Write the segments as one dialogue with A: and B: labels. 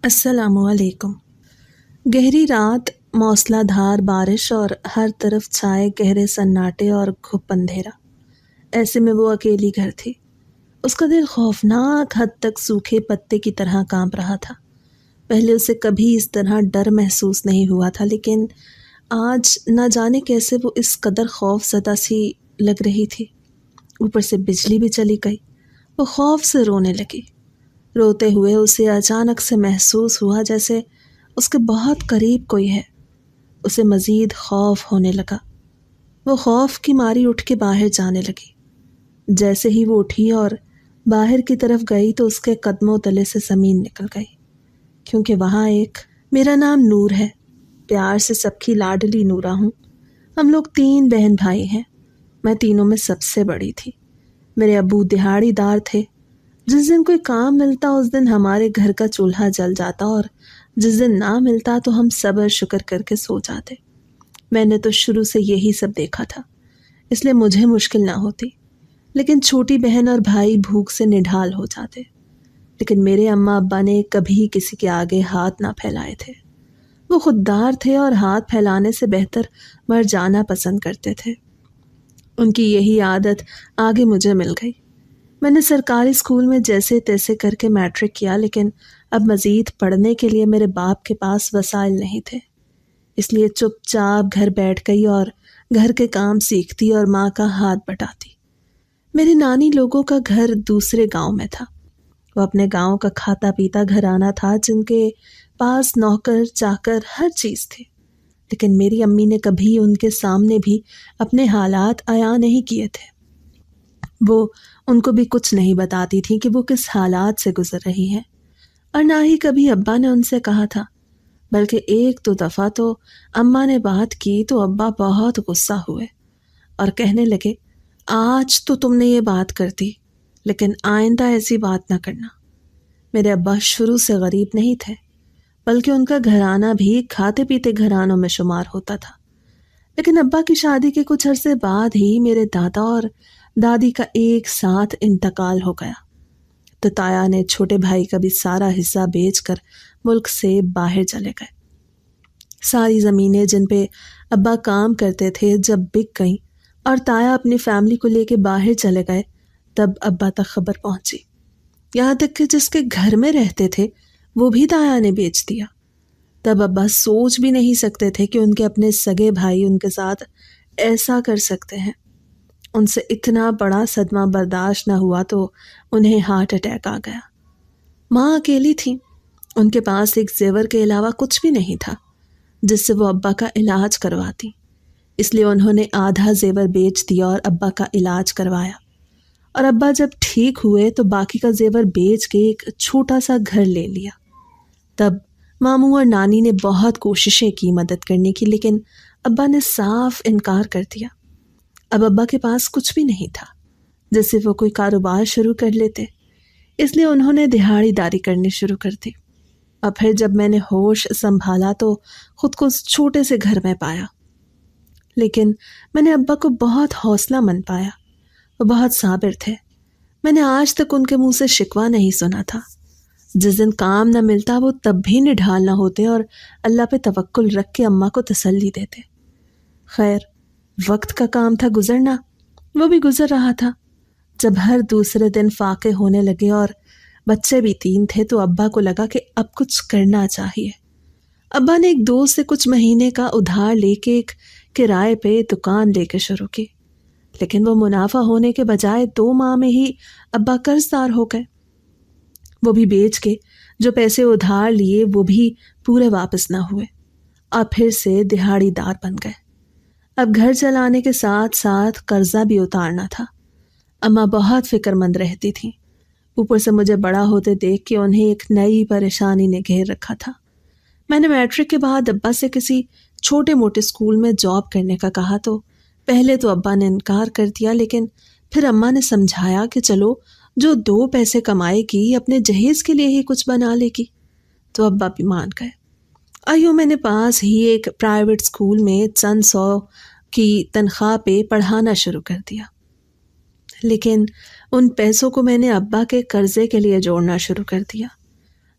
A: السلام علیکم۔ گہری رات، موسلا دھار بارش اور ہر طرف چھائے گہرے سناٹے اور گھپ اندھیرا۔ ایسے میں وہ اکیلی گھر تھی۔ اس کا دل خوفناک حد تک سوکھے پتے کی طرح کانپ رہا تھا۔ پہلے اسے کبھی اس طرح ڈر محسوس نہیں ہوا تھا، لیکن آج نہ جانے کیسے وہ اس قدر خوف زدہ سی لگ رہی تھی۔ اوپر سے بجلی بھی چلی گئی۔ وہ خوف سے رونے لگی۔ روتے ہوئے اسے اچانک سے محسوس ہوا جیسے اس کے بہت قریب کوئی ہے۔ اسے مزید خوف ہونے لگا۔ وہ خوف کی ماری اٹھ کے باہر جانے لگی۔ جیسے ہی وہ اٹھی اور باہر کی طرف گئی تو اس کے قدموں تلے سے زمین نکل گئی، کیونکہ وہاں ایک میرا نام نور ہے، پیار سے سب کی لاڈلی نورا ہوں۔ ہم لوگ 3 بہن بھائی ہیں، میں تینوں میں سب سے بڑی تھی۔ میرے ابو دہاڑی دار تھے۔ جس دن کوئی کام ملتا اس دن ہمارے گھر کا چولہا جل جاتا، اور جس دن نہ ملتا تو ہم صبر شکر کر کے سو جاتے۔ میں نے تو شروع سے یہی سب دیکھا تھا، اس لیے مجھے مشکل نہ ہوتی، لیکن چھوٹی بہن اور بھائی بھوک سے نڈھال ہو جاتے۔ لیکن میرے اماں ابا نے کبھی کسی کے آگے ہاتھ نہ پھیلائے تھے۔ وہ خوددار تھے اور ہاتھ پھیلانے سے بہتر مر جانا پسند کرتے تھے۔ ان کی یہی عادت آگے مجھے مل گئی۔ میں نے سرکاری اسکول میں جیسے تیسے کر کے میٹرک کیا، لیکن اب مزید پڑھنے کے لیے میرے باپ کے پاس وسائل نہیں تھے، اس لیے چپ چاپ گھر بیٹھ گئی اور گھر کے کام سیکھتی اور ماں کا ہاتھ بٹاتی۔ میری نانی لوگوں کا گھر دوسرے گاؤں میں تھا۔ وہ اپنے گاؤں کا کھاتا پیتا گھرانہ تھا جن کے پاس نوکر چاکر ہر چیز تھی، لیکن میری امی نے کبھی ان کے سامنے بھی اپنے حالات عیاں نہیں کیے تھے۔ وہ ان کو بھی کچھ نہیں بتاتی تھی کہ وہ کس حالات سے گزر رہی ہیں، اور نہ ہی کبھی ابا نے ان سے کہا تھا، بلکہ ایک دو دفعہ تو اماں نے بات کی تو ابا بہت غصہ ہوئے اور کہنے لگے، آج تو تم نے یہ بات کر دی، لیکن آئندہ ایسی بات نہ کرنا۔ میرے ابا شروع سے غریب نہیں تھے، بلکہ ان کا گھرانہ بھی کھاتے پیتے گھرانوں میں شمار ہوتا تھا، لیکن ابا کی شادی کے کچھ عرصے بعد ہی میرے دادا اور دادی کا ایک ساتھ انتقال ہو گیا، تو تایا نے چھوٹے بھائی کا بھی سارا حصہ بیچ کر ملک سے باہر چلے گئے۔ ساری زمینیں جن پہ ابا کام کرتے تھے جب بک گئیں اور تایا اپنی فیملی کو لے کے باہر چلے گئے، تب ابا تک خبر پہنچی، یہاں تک کہ جس کے گھر میں رہتے تھے وہ بھی تایا نے بیچ دیا۔ تب ابا سوچ بھی نہیں سکتے تھے کہ ان کے اپنے سگے بھائی ان کے ساتھ ایسا کر سکتے ہیں۔ ان سے اتنا بڑا صدمہ برداشت نہ ہوا تو انہیں ہارٹ اٹیک آ گیا۔ ماں اکیلی تھی، ان کے پاس ایک زیور کے علاوہ کچھ بھی نہیں تھا جس سے وہ ابا کا علاج کرواتی، اس لیے انہوں نے آدھا زیور بیچ دیا اور ابا کا علاج کروایا، اور ابا جب ٹھیک ہوئے تو باقی کا زیور بیچ کے ایک چھوٹا سا گھر لے لیا۔ تب ماموں اور نانی نے بہت کوششیں کی مدد کرنے کی، لیکن ابا نے صاف انکار کر دیا۔ اب ابا کے پاس کچھ بھی نہیں تھا جس سے وہ کوئی کاروبار شروع کر لیتے، اس لیے انہوں نے دہاڑی داری کرنی شروع کر دی۔ اور پھر جب میں نے ہوش سنبھالا تو خود کو اس چھوٹے سے گھر میں پایا، لیکن میں نے ابا کو بہت حوصلہ مند پایا۔ وہ بہت صابر تھے، میں نے آج تک ان کے منہ سے شکوہ نہیں سنا تھا۔ جس دن کام نہ ملتا وہ تب بھی نڈھال نہ ہوتے اور اللہ پہ توکل رکھ کے اماں کو تسلی دیتے۔ خیر، وقت کا کام تھا گزرنا، وہ بھی گزر رہا تھا۔ جب ہر دوسرے دن فاقے ہونے لگے اور بچے بھی 3 تھے تو ابا کو لگا کہ اب کچھ کرنا چاہیے۔ ابا نے ایک دوست سے کچھ مہینے کا ادھار لے کے ایک کرائے پہ دکان لے کے شروع کی، لیکن وہ منافع ہونے کے بجائے 2 ماہ میں ہی ابا قرض دار ہو گئے۔ وہ بھی بیچ کے جو پیسے ادھار لیے وہ بھی پورے واپس نہ ہوئے، اور پھر سے دہاڑی دار بن گئے۔ اب گھر چلانے کے ساتھ ساتھ قرضہ بھی اتارنا تھا۔ اماں بہت فکر مند رہتی تھیں، اوپر سے مجھے بڑا ہوتے دیکھ کے انہیں ایک نئی پریشانی نے گھیر رکھا تھا۔ میں نے میٹرک کے بعد ابا سے کسی چھوٹے موٹے اسکول میں جاب کرنے کا کہا تو پہلے تو ابا نے انکار کر دیا، لیکن پھر اماں نے سمجھایا کہ چلو جو 2 پیسے کمائے گی اپنے جہیز کے لیے ہی کچھ بنا لے گی، تو ابا بھی مان گئے۔ ایوں میں نے پاس ہی ایک پرائیویٹ اسکول میں چند 100 کی تنخواہ پہ پڑھانا شروع کر دیا، لیکن ان پیسوں کو میں نے ابا کے قرضے کے لیے جوڑنا شروع کر دیا۔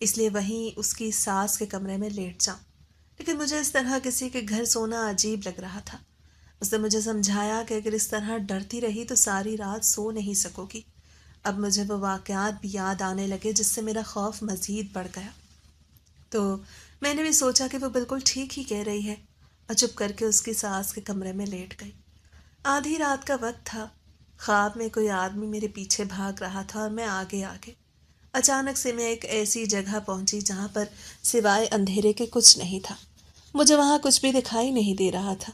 A: اس لیے وہیں اس کی ساس کے کمرے میں لیٹ جاؤں، لیکن مجھے اس طرح کسی کے گھر سونا عجیب لگ رہا تھا۔ اس نے مجھے سمجھایا کہ اگر اس طرح ڈرتی رہی تو ساری رات سو نہیں سکو گی۔ اب مجھے وہ واقعات بھی یاد آنے لگے جس سے میرا خوف مزید بڑھ گیا۔ تو میں نے بھی سوچا کہ وہ بالکل ٹھیک ہی کہہ رہی ہے، اور چپ کر کے اس کی ساس کے کمرے میں لیٹ گئی۔ آدھی رات کا وقت تھا، خواب میں کوئی آدمی میرے پیچھے بھاگ رہا تھا اور میں آگے آگے۔ اچانک سے میں ایک ایسی جگہ پہنچی جہاں پر سوائے اندھیرے کے کچھ نہیں تھا۔ مجھے وہاں کچھ بھی دکھائی نہیں دے رہا تھا۔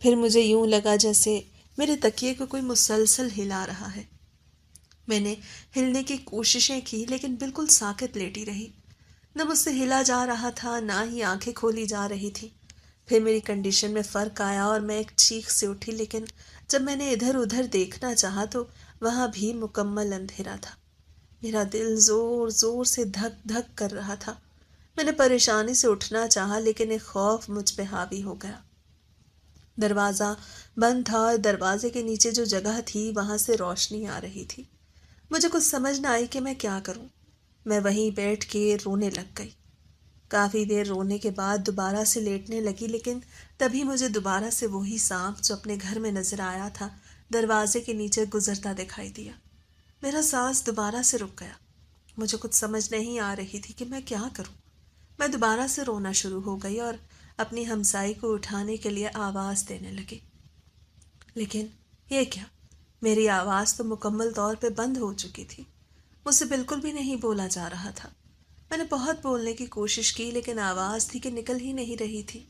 A: پھر مجھے یوں لگا جیسے میرے تکیے کو کوئی مسلسل ہلا رہا ہے۔ میں نے ہلنے کی کوششیں کی لیکن بالکل ساکت لیٹی رہی۔ نہ مجھ سے ہلا جا رہا تھا، نہ ہی آنکھیں کھولی جا رہی تھی۔ پھر میری کنڈیشن میں فرق آیا اور میں ایک چیخ سے اٹھی، لیکن جب میں نے ادھر ادھر دیکھنا چاہا تو وہاں بھی مکمل اندھیرا تھا۔ میرا دل زور زور سے دھک دھک کر رہا تھا۔ میں نے پریشانی سے اٹھنا چاہا لیکن ایک خوف مجھ پہ حاوی ہو گیا۔ دروازہ بند تھا اور دروازے کے نیچے جو جگہ تھی وہاں سے روشنی آ رہی تھی۔ مجھے کچھ سمجھ نہ آئی کہ میں کیا کروں۔ میں وہیں بیٹھ کے رونے لگ گئی۔ کافی دیر رونے کے بعد دوبارہ سے لیٹنے لگی، لیکن تبھی مجھے دوبارہ سے وہی سانپ جو اپنے گھر میں نظر آیا تھا دروازے کے نیچے گزرتا دکھائی دیا۔ میرا سانس دوبارہ سے رک گیا۔ مجھے کچھ سمجھ نہیں آ رہی تھی کہ میں کیا کروں۔ میں دوبارہ سے رونا شروع ہو گئی اور اپنی ہمسائی کو اٹھانے کے لیے آواز دینے لگی، لیکن یہ کیا، میری آواز تو مکمل طور پہ بند ہو چکی تھی۔ مجھ سے بالکل بھی نہیں بولا جا رہا تھا۔ میں نے بہت بولنے کی کوشش کی لیکن آواز تھی کہ نکل ہی نہیں رہی تھی۔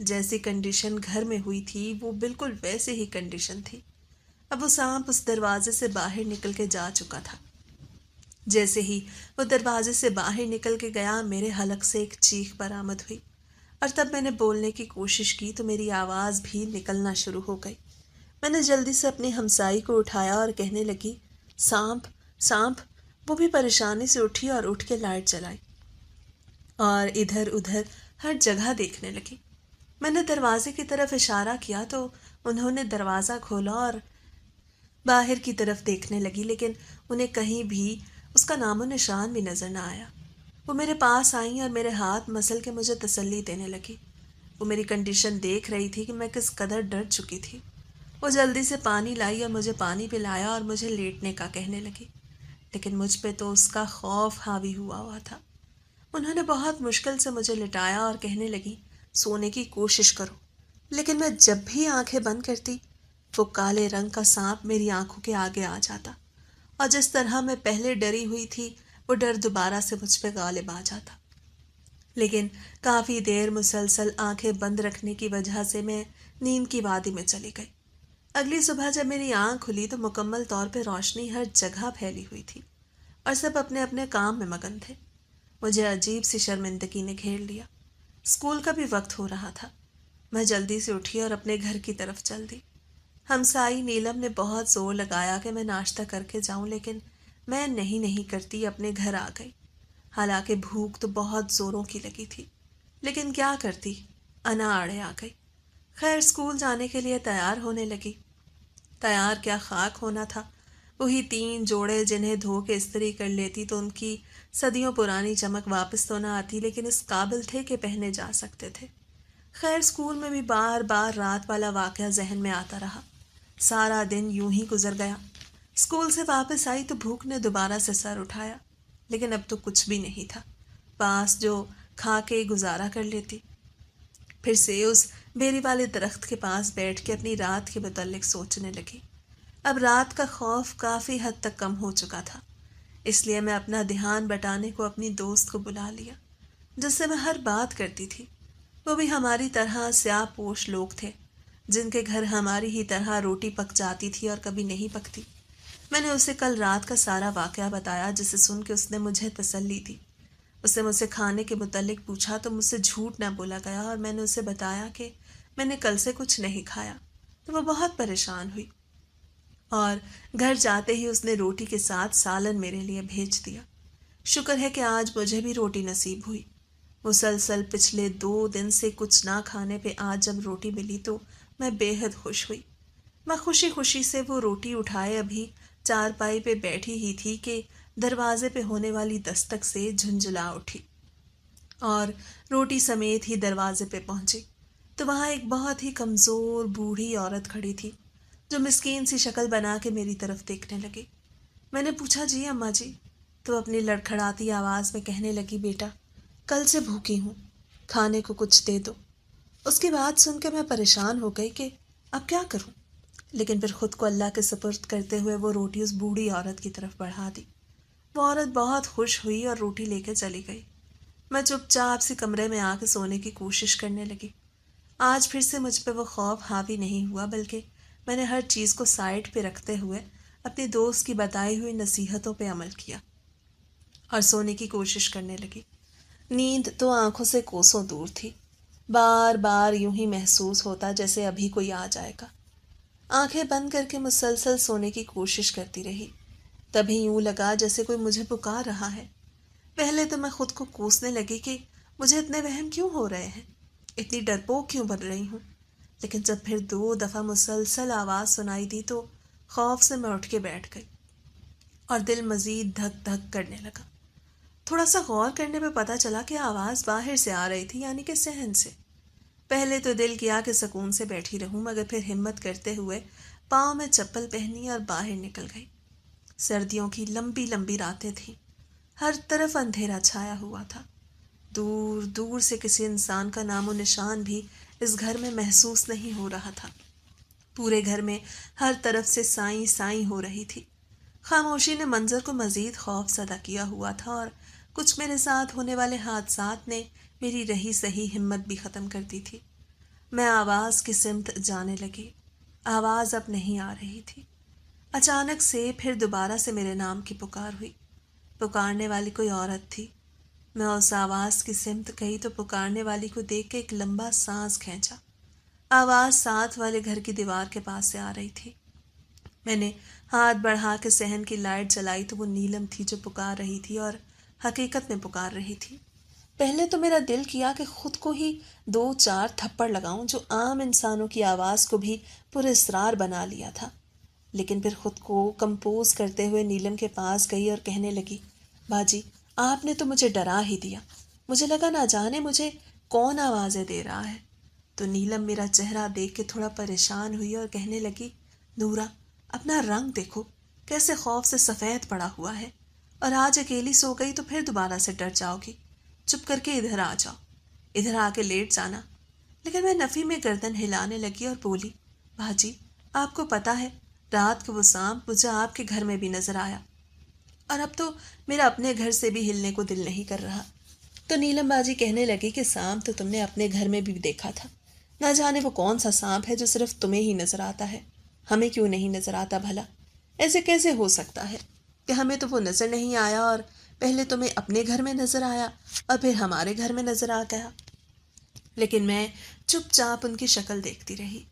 A: جیسی کنڈیشن گھر میں ہوئی تھی وہ بالکل ویسے ہی کنڈیشن تھی۔ اب وہ سانپ اس دروازے سے باہر نکل کے جا چکا تھا۔ جیسے ہی وہ دروازے سے باہر نکل کے گیا میرے حلق سے ایک چیخ برآمد ہوئی، اور تب میں نے بولنے کی کوشش کی تو میری آواز بھی نکلنا شروع ہو گئی۔ میں نے جلدی سے اپنی ہمسائی کو اٹھایا اور کہنے لگی، سانپ سانپ۔ وہ بھی پریشانی سے اٹھی اور اٹھ کے لائٹ جلائی اور ادھر ادھر ہر جگہ دیکھنے لگی۔ میں نے دروازے کی طرف اشارہ کیا تو انہوں نے دروازہ کھولا اور باہر کی طرف دیکھنے لگی، لیکن انہیں کہیں بھی اس کا نام و نشان بھی نظر نہ آیا۔ وہ میرے پاس آئیں اور میرے ہاتھ مسل کے مجھے تسلی دینے لگی۔ وہ میری کنڈیشن دیکھ رہی تھی کہ میں کس قدر ڈر چکی تھی۔ وہ جلدی سے پانی لائی اور مجھے پانی پلایا اور مجھے لیٹنے کا کہنے لگی، لیکن مجھ پہ تو اس کا خوف حاوی ہوا تھا۔ انہوں نے بہت مشکل سے مجھے لٹایا اور کہنے لگی، سونے کی کوشش کرو، لیکن میں جب بھی آنکھیں بند کرتی وہ کالے رنگ کا سانپ میری آنکھوں کے آگے آ جاتا، اور جس طرح میں پہلے ڈری ہوئی تھی وہ ڈر دوبارہ سے مجھ پہ غالب آ جاتا۔ لیکن کافی دیر مسلسل آنکھیں بند رکھنے کی وجہ سے میں نیند کی وادی میں چلی گئی۔ اگلی صبح جب میری آنکھ کھلی تو مکمل طور پہ روشنی ہر جگہ پھیلی ہوئی تھی اور سب اپنے اپنے کام میں مگن تھے۔ مجھے عجیب سی شرمندگی نے گھیر لیا۔ اسکول کا بھی وقت ہو رہا تھا۔ میں جلدی سے اٹھی اور اپنے گھر کی طرف چل دی۔ ہمسائی نیلم نے بہت زور لگایا کہ میں ناشتہ کر کے جاؤں، لیکن میں نہیں کرتی اپنے گھر آ گئی۔ حالانکہ بھوک تو بہت زوروں کی لگی تھی، لیکن کیا کرتی، انا آڑے آ گئی۔ خیر اسکول جانے کے لیے تیار ہونے لگی۔ تیار کیا، خاک ہونا تھا۔ وہی 3 جوڑے جنہیں دھو کے استری کر لیتی تو ان کی صدیوں پرانی چمک واپس تو نہ آتی، لیکن اس قابل تھے کہ پہنے جا سکتے تھے۔ خیر اسکول میں بھی بار بار رات والا واقعہ ذہن میں آتا رہا۔ سارا دن یوں ہی گزر گیا۔ اسکول سے واپس آئی تو بھوک نے دوبارہ سے سر اٹھایا، لیکن اب تو کچھ بھی نہیں تھا پاس جو کھا کے گزارا کر لیتی۔ پھر سے اس بیری والے درخت کے پاس بیٹھ کے اپنی رات کے متعلق سوچنے لگی۔ اب رات کا خوف کافی حد تک کم ہو چکا تھا، اس لیے میں اپنا دھیان بٹانے کو اپنی دوست کو بلا لیا جس سے میں ہر بات کرتی تھی۔ وہ بھی ہماری طرح سیاہ پوش لوگ تھے جن کے گھر ہماری ہی طرح روٹی پک جاتی تھی اور کبھی نہیں پکتی۔ میں نے اسے کل رات کا سارا واقعہ بتایا، جسے سن کے اس نے مجھے تسلی دی۔ اس نے مجھ سے کھانے کے متعلق پوچھا تو مجھ سے جھوٹ نہ بولا گیا، اور میں نے اسے بتایا کہ میں نے کل سے کچھ نہیں کھایا تو وہ بہت پریشان ہوئی، اور گھر جاتے ہی اس نے روٹی کے ساتھ سالن میرے لیے بھیج دیا۔ شکر ہے کہ آج مجھے بھی روٹی نصیب ہوئی۔ مسلسل پچھلے 2 دن سے کچھ نہ کھانے پہ آج جب روٹی ملی تو میں بے حد خوش ہوئی۔ میں خوشی خوشی سے وہ روٹی اٹھائے ابھی چارپائی پہ بیٹھی ہی تھی کہ دروازے پہ ہونے والی دستک سے جھنجھلا اٹھی اور روٹی سمیت ہی دروازے پہ پہنچی تو وہاں ایک بہت ہی کمزور بوڑھی عورت کھڑی تھی جو مسکین سی شکل بنا کے میری طرف دیکھنے لگی۔ میں نے پوچھا، جی اماں جی؟ تو اپنی لڑکھڑاتی آواز میں کہنے لگی، بیٹا کل سے بھوکی ہوں، کھانے کو کچھ دے دو۔ اس کی بات سن کے میں پریشان ہو گئی کہ اب کیا کروں، لیکن پھر خود کو اللہ کے سپرد کرتے ہوئے وہ روٹی اس بوڑھی عورت کی طرف بڑھا دی۔ وہ عورت بہت خوش ہوئی اور روٹی لے کے چلی گئی۔ میں چپ چاپ سی کمرے میں آ کے سونے کی کوشش کرنے لگی۔ آج پھر سے مجھ پہ وہ خوف حاوی نہیں ہوا، بلکہ میں نے ہر چیز کو سائڈ پہ رکھتے ہوئے اپنی دوست کی بتائی ہوئی نصیحتوں پہ عمل کیا اور سونے کی کوشش کرنے لگی۔ نیند تو آنکھوں سے کوسوں دور تھی، بار بار یوں ہی محسوس ہوتا جیسے ابھی کوئی آ جائے گا۔ آنکھیں بند کر کے مسلسل سونے کی کوشش کرتی رہی، تبھی یوں لگا جیسے کوئی مجھے پکار رہا ہے۔ پہلے تو میں خود کو کوسنے لگی کہ مجھے اتنے وہم کیوں ہو رہے ہیں، اتنی ڈرپوک کیوں بن رہی ہوں، لیکن جب پھر 2 دفعہ مسلسل آواز سنائی دی تو خوف سے میں اٹھ کے بیٹھ گئی اور دل مزید دھک دھک کرنے لگا۔ تھوڑا سا غور کرنے پہ پتہ چلا کہ آواز باہر سے آ رہی تھی، یعنی کہ صحن سے۔ پہلے تو دل کیا کہ سکون سے بیٹھی رہوں، مگر پھر ہمت کرتے ہوئے پاؤں میں چپل پہنی اور باہر نکل گئی۔ سردیوں کی لمبی لمبی راتیں تھیں، ہر طرف اندھیرا چھایا ہوا تھا، دور دور سے کسی انسان کا نام و نشان بھی اس گھر میں محسوس نہیں ہو رہا تھا۔ پورے گھر میں ہر طرف سے سائیں سائیں ہو رہی تھی۔ خاموشی نے منظر کو مزید خوف زدہ کیا ہوا تھا اور کچھ میرے ساتھ ہونے والے حادثات نے میری رہی سہی ہمت بھی ختم کر دی تھی۔ میں آواز کی سمت جانے لگی، آواز اب نہیں آ رہی تھی۔ اچانک سے پھر دوبارہ سے میرے نام کی پکار ہوئی۔ پکارنے والی کوئی عورت تھی۔ میں اس آواز کی سمت گئی تو پکارنے والی کو دیکھ کے ایک لمبا سانس کھینچا۔ آواز ساتھ والے گھر کی دیوار کے پاس سے آ رہی تھی۔ میں نے ہاتھ بڑھا کے صحن کی لائٹ جلائی تو وہ نیلم تھی جو پکار رہی تھی اور حقیقت میں پکار رہی تھی۔ پہلے تو میرا دل کیا کہ خود کو ہی 2-4 تھپڑ لگاؤں جو عام انسانوں کی آواز کو بھی پر اسرار بنا لیا تھا، لیکن پھر خود کو کمپوز کرتے ہوئے نیلم کے پاس گئی اور کہنے لگی، باجی آپ نے تو مجھے ڈرا ہی دیا، مجھے لگا نہ جانے مجھے کون آوازیں دے رہا ہے۔ تو نیلم میرا چہرہ دیکھ کے تھوڑا پریشان ہوئی اور کہنے لگی، نورا اپنا رنگ دیکھو کیسے خوف سے سفید پڑا ہوا ہے، اور آج اکیلی سو گئی تو پھر دوبارہ سے ڈر جاؤ گی، چپ کر کے ادھر آ جاؤ، ادھر آ کے لیٹ جانا۔ لیکن میں نفی میں گردن ہلانے لگی اور بولی، باجی آپ کو پتہ ہے رات کو وہ سانپ مجھے آپ کے گھر میں بھی نظر آیا، اور اب تو میرا اپنے گھر سے بھی ہلنے کو دل نہیں کر رہا۔ تو نیلم باجی کہنے لگی کہ سانپ تو تم نے اپنے گھر میں بھی دیکھا تھا، نہ جانے وہ کون سا سانپ ہے جو صرف تمہیں ہی نظر آتا ہے، ہمیں کیوں نہیں نظر آتا بھلا؟ ایسے کیسے ہو سکتا ہے کہ ہمیں تو وہ نظر نہیں آیا، اور پہلے تمہیں اپنے گھر میں نظر آیا اور پھر ہمارے گھر میں نظر آ گیا؟ لیکن میں چپ چاپ ان کی شکل دیکھتی رہی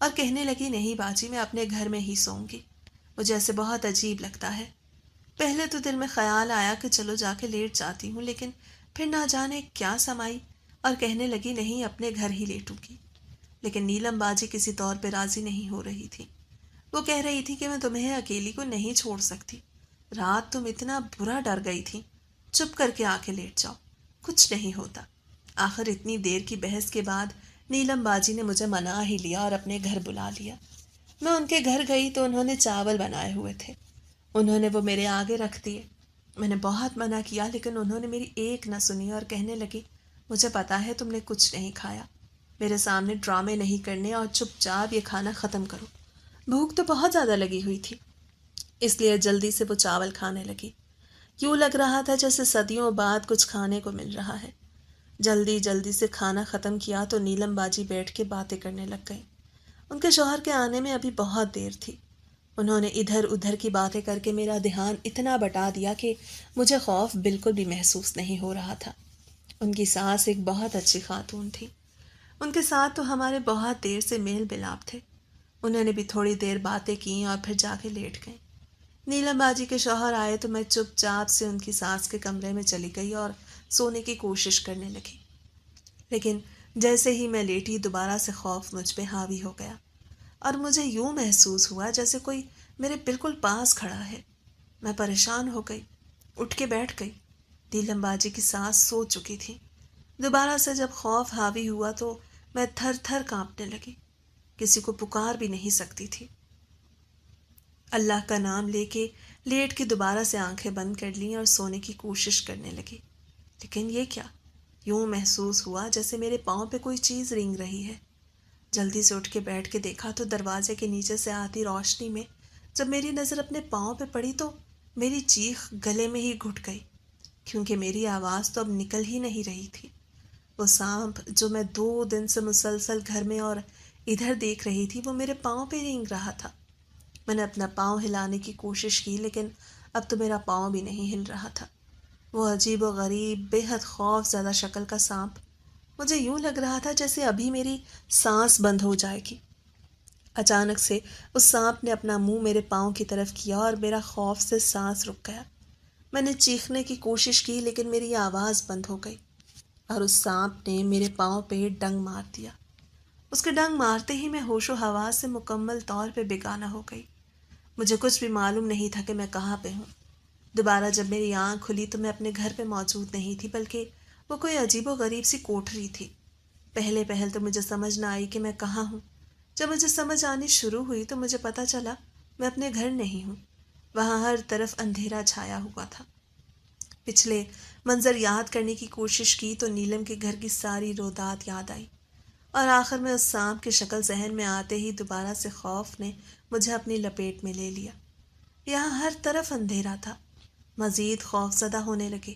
A: اور کہنے لگی، نہیں باجی میں اپنے گھر میں ہی سوؤں گی، مجھے ایسے بہت عجیب لگتا ہے۔ پہلے تو دل میں خیال آیا کہ چلو جا کے لیٹ جاتی ہوں، لیکن پھر نہ جانے کیا سمائی اور کہنے لگی، نہیں اپنے گھر ہی لیٹوں گی۔ لیکن نیلم باجی کسی طور پہ راضی نہیں ہو رہی تھی۔ وہ کہہ رہی تھی کہ میں تمہیں اکیلی کو نہیں چھوڑ سکتی، رات تم اتنا برا ڈر گئی تھی، چپ کر کے آ کے لیٹ جاؤ، کچھ نہیں ہوتا۔ آخر اتنی دیر کی بحث کے بعد نیلم باجی نے مجھے منا ہی لیا اور اپنے گھر بلا لیا۔ میں ان کے گھر گئی تو انہوں نے چاول بنائے ہوئے تھے، انہوں نے وہ میرے آگے رکھ دیے۔ میں نے بہت منع کیا لیکن انہوں نے میری ایک نہ سنی اور کہنے لگی، مجھے پتا ہے تم نے کچھ نہیں کھایا، میرے سامنے ڈرامے نہیں کرنے اور چپ چاپ یہ کھانا ختم کرو۔ بھوک تو بہت زیادہ لگی ہوئی تھی، اس لیے جلدی سے وہ چاول کھانے لگی۔ یوں لگ رہا تھا جیسے صدیوں بعد کچھ کھانے کو مل رہا ہے۔ جلدی جلدی سے کھانا ختم کیا تو نیلم باجی بیٹھ کے باتیں کرنے لگ گئی۔ ان کے شوہر کے آنے میں ابھی بہت دیر تھی۔ انہوں نے ادھر ادھر کی باتیں کر کے میرا دھیان اتنا بٹا دیا کہ مجھے خوف بالکل بھی محسوس نہیں ہو رہا تھا۔ ان کی ساس ایک بہت اچھی خاتون تھی، ان کے ساتھ تو ہمارے بہت دیر سے میل ملاپ تھے۔ انہوں نے بھی تھوڑی دیر باتیں کیں اور پھر جا کے لیٹ گئیں۔ نیلم باجی کے شوہر آئے تو میں چپ چاپ سے ان کی ساس کے کمرے میں چلی گئی اور سونے کی کوشش کرنے لگی، لیکن جیسے ہی میں لیٹی دوبارہ سے خوف مجھ پہ حاوی ہو گیا اور مجھے یوں محسوس ہوا جیسے کوئی میرے بالکل پاس کھڑا ہے۔ میں پریشان ہو گئی، اٹھ کے بیٹھ گئی۔ نیلم باجی کی سانس سو چکی تھی۔ دوبارہ سے جب خوف حاوی ہوا تو میں تھر تھر کانپنے لگی، کسی کو پکار بھی نہیں سکتی تھی۔ اللہ کا نام لے کے لیٹ کے دوبارہ سے آنکھیں بند کر لیں اور سونے کی کوشش کرنے لگی، لیکن یہ کیا؟ یوں محسوس ہوا جیسے میرے پاؤں پہ کوئی چیز رینگ رہی ہے۔ جلدی سے اٹھ کے بیٹھ کے دیکھا تو دروازے کے نیچے سے آتی روشنی میں جب میری نظر اپنے پاؤں پہ پڑی تو میری چیخ گلے میں ہی گھٹ گئی، کیونکہ میری آواز تو اب نکل ہی نہیں رہی تھی۔ وہ سانپ جو میں 2 دن سے مسلسل گھر میں اور ادھر دیکھ رہی تھی وہ میرے پاؤں پہ رینگ رہا تھا۔ میں نے اپنا پاؤں ہلانے کی کوشش کی، لیکن اب تو میرا پاؤں بھی نہیں ہل رہا تھا۔ وہ عجیب و غریب بے حد خوف زدہ شکل کا سانپ مجھے یوں لگ رہا تھا جیسے ابھی میری سانس بند ہو جائے گی۔ اچانک سے اس سانپ نے اپنا منہ میرے پاؤں کی طرف کیا اور میرا خوف سے سانس رک گیا۔ میں نے چیخنے کی کوشش کی لیکن میری آواز بند ہو گئی اور اس سانپ نے میرے پاؤں پہ ڈنگ مار دیا۔ اس کے ڈنگ مارتے ہی میں ہوش و حواس سے مکمل طور پہ بیگانہ ہو گئی۔ مجھے کچھ بھی معلوم نہیں تھا کہ میں کہاں پہ ہوں۔ دوبارہ جب میری آنکھ کھلی تو میں اپنے گھر پہ موجود نہیں تھی، بلکہ وہ کوئی عجیب و غریب سی کوٹھری تھی۔ پہل تو مجھے سمجھ نہ آئی کہ میں کہاں ہوں۔ جب مجھے سمجھ آنی شروع ہوئی تو مجھے پتہ چلا میں اپنے گھر نہیں ہوں۔ وہاں ہر طرف اندھیرا چھایا ہوا تھا۔ پچھلے منظر یاد کرنے کی کوشش کی تو نیلم کے گھر کی ساری رودات یاد آئی، اور آخر میں اس سانپ کی شکل ذہن میں آتے ہی دوبارہ سے خوف نے مجھے اپنی لپیٹ میں لے لیا۔ یہاں ہر طرف اندھیرا تھا۔ مزید خوف زدہ ہونے لگے۔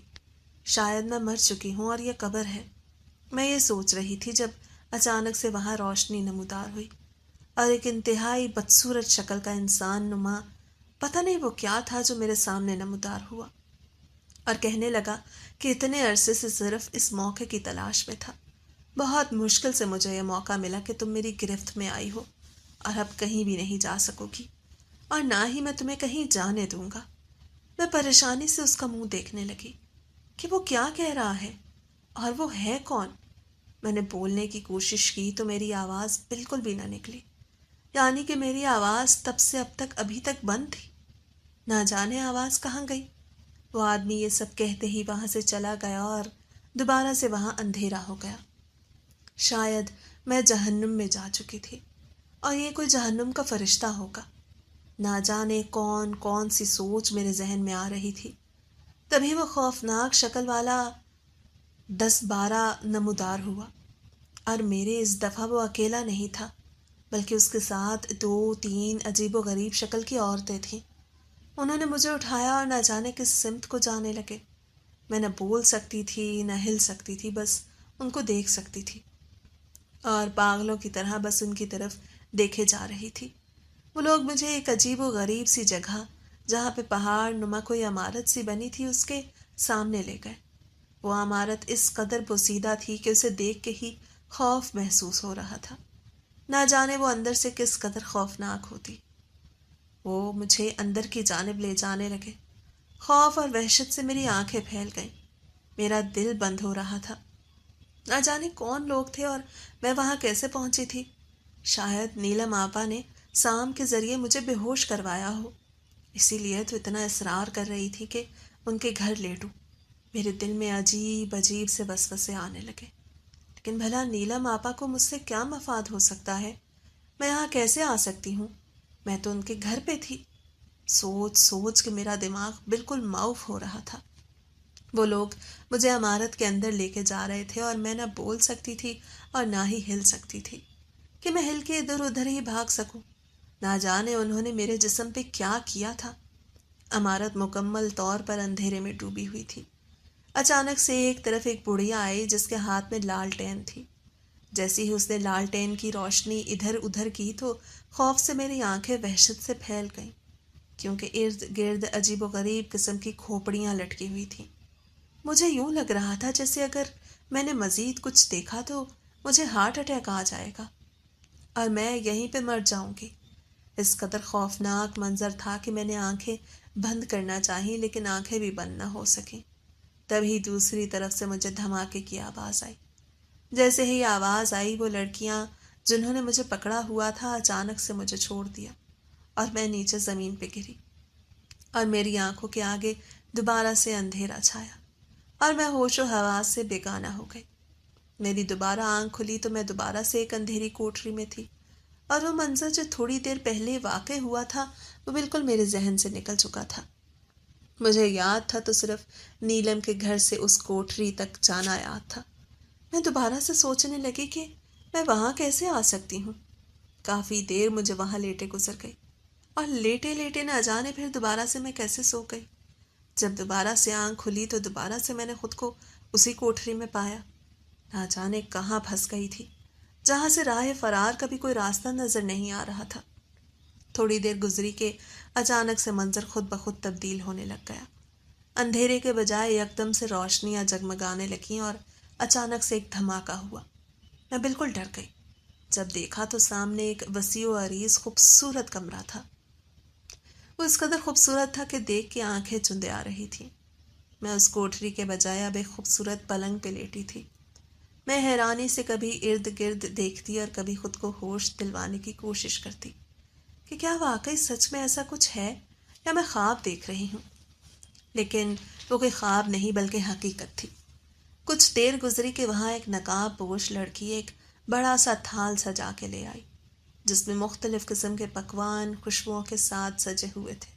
A: شاید میں مر چکی ہوں اور یہ قبر ہے۔ میں یہ سوچ رہی تھی جب اچانک سے وہاں روشنی نمودار ہوئی اور ایک انتہائی بدصورت شکل کا انسان نما پتہ نہیں وہ کیا تھا جو میرے سامنے نمودار ہوا، اور کہنے لگا کہ اتنے عرصے سے صرف اس موقع کی تلاش میں تھا۔ بہت مشکل سے مجھے یہ موقع ملا کہ تم میری گرفت میں آئی ہو، اور اب کہیں بھی نہیں جا سکو گی، اور نہ ہی میں تمہیں کہیں جانے دوں گا۔ میں پریشانی سے اس کا منہ دیکھنے لگی کہ وہ کیا کہہ رہا ہے اور وہ ہے کون۔ میں نے بولنے کی کوشش کی تو میری آواز بالکل بھی نہ نکلی، یعنی کہ میری آواز تب سے اب تک ابھی تک بند تھی۔ نہ جانے آواز کہاں گئی۔ وہ آدمی یہ سب کہتے ہی وہاں سے چلا گیا اور دوبارہ سے وہاں اندھیرا ہو گیا۔ شاید میں جہنم میں جا چکی تھی اور یہ کوئی جہنم کا فرشتہ ہوگا۔ نہ جانے کون کون سی سوچ میرے ذہن میں آ رہی تھی۔ تبھی وہ خوفناک شکل والا 10-12 نمودار ہوا، اور میرے اس دفعہ وہ اکیلا نہیں تھا، بلکہ اس کے ساتھ 2-3 عجیب و غریب شکل کی عورتیں تھیں۔ انہوں نے مجھے اٹھایا اور نہ جانے کس سمت کو جانے لگے۔ میں نہ بول سکتی تھی نہ ہل سکتی تھی، بس ان کو دیکھ سکتی تھی اور پاگلوں کی طرح بس ان کی طرف دیکھے جا رہی تھی۔ وہ لوگ مجھے ایک عجیب و غریب سی جگہ جہاں پہ پہاڑ نما کوئی عمارت سی بنی تھی اس کے سامنے لے گئے۔ وہ عمارت اس قدر پوسیدہ تھی کہ اسے دیکھ کے ہی خوف محسوس ہو رہا تھا۔ نہ جانے وہ اندر سے کس قدر خوفناک ہوتی۔ وہ مجھے اندر کی جانب لے جانے لگے۔ خوف اور وحشت سے میری آنکھیں پھیل گئیں۔ میرا دل بند ہو رہا تھا۔ نہ جانے کون لوگ تھے اور میں وہاں کیسے پہنچی تھی۔ شاید نیلم آپا نے سام کے ذریعے مجھے بے ہوش کروایا ہو، اسی لیے تو اتنا اصرار کر رہی تھی کہ ان کے گھر لیٹوں۔ میرے دل میں عجیب عجیب سے وسوسے آنے لگے۔ لیکن بھلا نیلم آپا کو مجھ سے کیا مفاد ہو سکتا ہے؟ میں یہاں کیسے آ سکتی ہوں؟ میں تو ان کے گھر پہ تھی۔ سوچ سوچ کے میرا دماغ بالکل معاف ہو رہا تھا۔ وہ لوگ مجھے عمارت کے اندر لے کے جا رہے تھے اور میں نہ بول سکتی تھی اور نہ ہی ہل سکتی تھی کہ میں ہل کے ادھر ادھر ہی بھاگ سکوں۔ نہ جانے انہوں نے میرے جسم پہ کیا کیا تھا۔ عمارت مکمل طور پر اندھیرے میں ڈوبی ہوئی تھی۔ اچانک سے ایک طرف ایک بڑھیا آئی جس کے ہاتھ میں لالٹین تھی۔ جیسے ہی اس نے لالٹین کی روشنی ادھر ادھر کی تو خوف سے میری آنکھیں وحشت سے پھیل گئیں، کیونکہ ارد گرد عجیب و غریب قسم کی کھوپڑیاں لٹکی ہوئی تھیں۔ مجھے یوں لگ رہا تھا جیسے اگر میں نے مزید کچھ دیکھا تو مجھے ہارٹ اٹیک آ جائے گا اور میں یہیں پہ مر جاؤں گی۔ اس قدر خوفناک منظر تھا کہ میں نے آنکھیں بند کرنا چاہی لیکن آنکھیں بھی بند نہ ہو سکیں۔ تبھی دوسری طرف سے مجھے دھماکے کی آواز آئی۔ جیسے ہی آواز آئی وہ لڑکیاں جنہوں نے مجھے پکڑا ہوا تھا اچانک سے مجھے چھوڑ دیا اور میں نیچے زمین پہ گری، اور میری آنکھوں کے آگے دوبارہ سے اندھیرا چھایا اور میں ہوش و حواس سے بیگانہ ہو گئی۔ میری دوبارہ آنکھ کھلی تو میں دوبارہ سے ایک اندھیری کوٹری میں تھی، اور وہ منظر جو تھوڑی دیر پہلے واقع ہوا تھا وہ بالکل میرے ذہن سے نکل چکا تھا۔ مجھے یاد تھا تو صرف نیلم کے گھر سے اس کوٹری تک جانا یاد تھا۔ میں دوبارہ سے سوچنے لگی کہ میں وہاں کیسے آ سکتی ہوں۔ کافی دیر مجھے وہاں لیٹے گزر گئی، اور لیٹے لیٹے نہ جانے پھر دوبارہ سے میں کیسے سو گئی۔ جب دوبارہ سے آنکھ کھلی تو دوبارہ سے میں نے خود کو اسی کوٹری میں پایا۔ نہ جانے کہاں پھنس گئی تھی، جہاں سے راہ فرار کا بھی کوئی راستہ نظر نہیں آ رہا تھا۔ تھوڑی دیر گزری کہ اچانک سے منظر خود بخود تبدیل ہونے لگ گیا۔ اندھیرے کے بجائے یکدم سے روشنیاں جگمگانے لگیں اور اچانک سے ایک دھماکہ ہوا۔ میں بالکل ڈر گئی۔ جب دیکھا تو سامنے ایک وسیع و عریض خوبصورت کمرہ تھا۔ وہ اس قدر خوبصورت تھا کہ دیکھ کے آنکھیں چندے آ رہی تھیں۔ میں اس کوٹری کے بجائے اب ایک خوبصورت پلنگ پہ لیٹی تھی۔ میں حیرانی سے کبھی ارد گرد دیکھتی اور کبھی خود کو ہوش دلوانے کی کوشش کرتی کہ کیا واقعی سچ میں ایسا کچھ ہے یا میں خواب دیکھ رہی ہوں۔ لیکن وہ کوئی خواب نہیں بلکہ حقیقت تھی۔ کچھ دیر گزری کہ وہاں ایک نقاب پوش لڑکی ایک بڑا سا تھال سجا کے لے آئی، جس میں مختلف قسم کے پکوان خوشبوؤں کے ساتھ سجے ہوئے تھے۔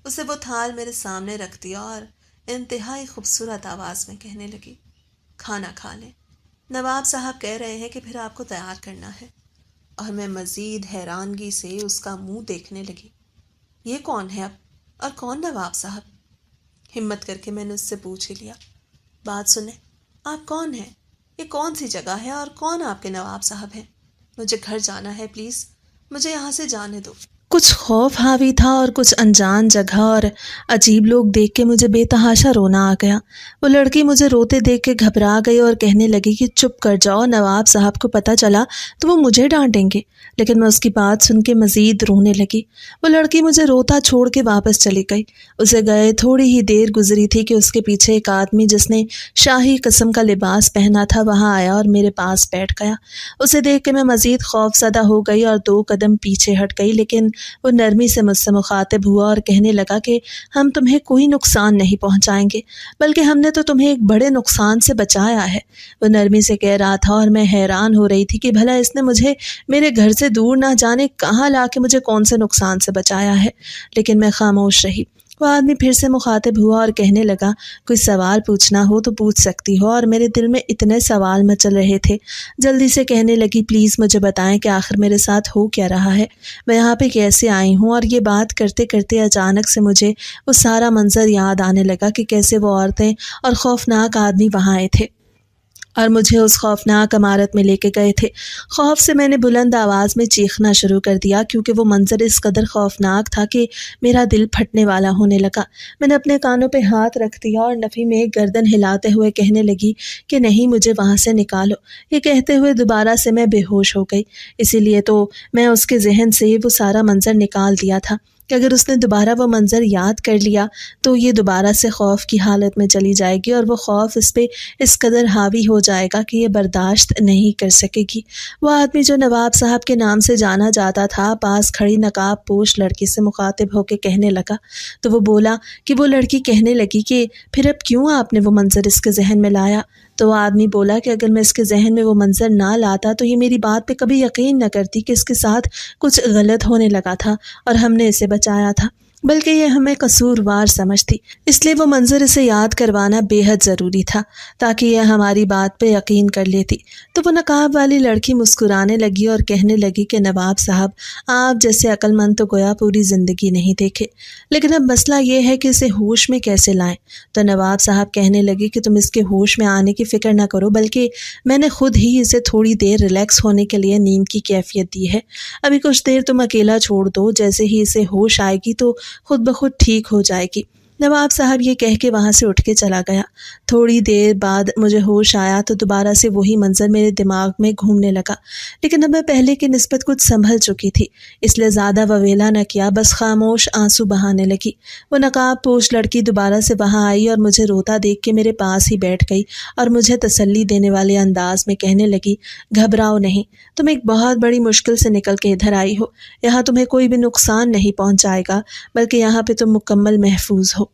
A: اسے وہ تھال میرے سامنے رکھ دیا اور انتہائی خوبصورت آواز میں کہنے لگی، کھانا کھا لیں، نواب صاحب کہہ رہے ہیں کہ پھر آپ کو تیار کرنا ہے۔ اور میں مزید حیرانگی سے اس کا منہ دیکھنے لگی۔ یہ کون ہے اب، اور کون نواب صاحب؟ ہمت کر کے میں نے اس سے پوچھ ہی لیا، بات سنیں، آپ کون ہیں؟ یہ کون سی جگہ ہے اور کون آپ کے نواب صاحب ہیں؟ مجھے گھر جانا ہے، پلیز مجھے یہاں سے جانے دو۔ کچھ خوف حاوی تھا اور کچھ انجان جگہ اور عجیب لوگ دیکھ کے مجھے بے تحاشا رونا آ گیا۔ وہ لڑکی مجھے روتے دیکھ کے گھبرا گئی اور کہنے لگی کہ چپ کر جاؤ، نواب صاحب کو پتہ چلا تو وہ مجھے ڈانٹیں گے۔ لیکن میں اس کی بات سن کے مزید رونے لگی۔ وہ لڑکی مجھے روتا چھوڑ کے واپس چلی گئی۔ اسے گئے تھوڑی ہی دیر گزری تھی کہ اس کے پیچھے ایک آدمی جس نے شاہی قسم کا لباس پہنا تھا وہاں آیا اور میرے پاس بیٹھ گیا۔ اسے دیکھ کے میں مزید خوف زدہ ہو گئی اور 2 قدم پیچھے ہٹ گئی، لیکن وہ نرمی سے مجھ سے مخاطب ہوا اور کہنے لگا کہ ہم تمہیں کوئی نقصان نہیں پہنچائیں گے، بلکہ ہم نے تو تمہیں ایک بڑے نقصان سے بچایا ہے۔ وہ نرمی سے کہہ رہا تھا اور میں حیران ہو رہی تھی کہ بھلا اس نے مجھے میرے گھر سے دور نہ جانے کہاں لا کے مجھے کون سے نقصان سے بچایا ہے، لیکن میں خاموش رہی۔ وہ آدمی پھر سے مخاطب ہوا اور کہنے لگا، کوئی سوال پوچھنا ہو تو پوچھ سکتی ہو، اور میرے دل میں اتنے سوال مچل رہے تھے۔ جلدی سے کہنے لگی، پلیز مجھے بتائیں کہ آخر میرے ساتھ ہو کیا رہا ہے، میں یہاں پہ کیسے آئی ہوں۔ اور یہ بات کرتے کرتے اچانک سے مجھے وہ سارا منظر یاد آنے لگا کہ کیسے وہ عورتیں اور خوفناک آدمی وہاں آئے تھے اور مجھے اس خوفناک عمارت میں لے کے گئے تھے۔ خوف سے میں نے بلند آواز میں چیخنا شروع کر دیا، کیونکہ وہ منظر اس قدر خوفناک تھا کہ میرا دل پھٹنے والا ہونے لگا۔ میں نے اپنے کانوں پہ ہاتھ رکھ دیا اور نفی میں گردن ہلاتے ہوئے کہنے لگی کہ نہیں، مجھے وہاں سے نکالو۔ یہ کہتے ہوئے دوبارہ سے میں بے ہوش ہو گئی۔ اسی لیے تو میں اس کے ذہن سے وہ سارا منظر نکال دیا تھا کہ اگر اس نے دوبارہ وہ منظر یاد کر لیا تو یہ دوبارہ سے خوف کی حالت میں چلی جائے گی، اور وہ خوف اس پہ اس قدر حاوی ہو جائے گا کہ یہ برداشت نہیں کر سکے گی۔ وہ آدمی جو نواب صاحب کے نام سے جانا جاتا تھا پاس کھڑی نقاب پوش لڑکی سے مخاطب ہو کے کہنے لگا، تو وہ بولا کہ وہ لڑکی کہنے لگی کہ پھر اب کیوں آپ نے وہ منظر اس کے ذہن میں لایا؟ تو وہ آدمی بولا کہ اگر میں اس کے ذہن میں وہ منظر نہ لاتا تو یہ میری بات پہ کبھی یقین نہ کرتی کہ اس کے ساتھ کچھ غلط ہونے لگا تھا اور ہم نے اسے بچایا تھا، بلکہ یہ ہمیں قصوروار سمجھتی۔ اس لیے وہ منظر اسے یاد کروانا بے حد ضروری تھا تاکہ یہ ہماری بات پہ یقین کر لیتی۔ تو وہ نقاب والی لڑکی مسکرانے لگی اور کہنے لگی کہ نواب صاحب، آپ جیسے عقل مند تو گویا پوری زندگی نہیں دیکھے، لیکن اب مسئلہ یہ ہے کہ اسے ہوش میں کیسے لائیں۔ تو نواب صاحب کہنے لگے کہ تم اس کے ہوش میں آنے کی فکر نہ کرو، بلکہ میں نے خود ہی اسے تھوڑی دیر ریلیکس ہونے کے لیے نیند کی کیفیت دی ہے۔ ابھی کچھ دیر تم اکیلا چھوڑ دو، جیسے ہی اسے ہوش آئے گی تو خود بخود ٹھیک ہو جائے گی۔ نواب صاحب یہ کہہ کے وہاں سے اٹھ کے چلا گیا۔ تھوڑی دیر بعد مجھے ہوش آیا تو دوبارہ سے وہی منظر میرے دماغ میں گھومنے لگا، لیکن اب میں پہلے کی نسبت کچھ سنبھل چکی تھی، اس لیے زیادہ وویلا نہ کیا، بس خاموش آنسو بہانے لگی۔ وہ نقاب پوش لڑکی دوبارہ سے وہاں آئی اور مجھے روتا دیکھ کے میرے پاس ہی بیٹھ گئی اور مجھے تسلی دینے والے انداز میں کہنے لگی، گھبراؤ نہیں، تم ایک بہت بڑی مشکل سے نکل کے ادھر آئی ہو، یہاں تمہیں کوئی بھی نقصان نہیں پہنچائے گا، بلکہ یہاں پہ تم مکمل محفوظ ہو۔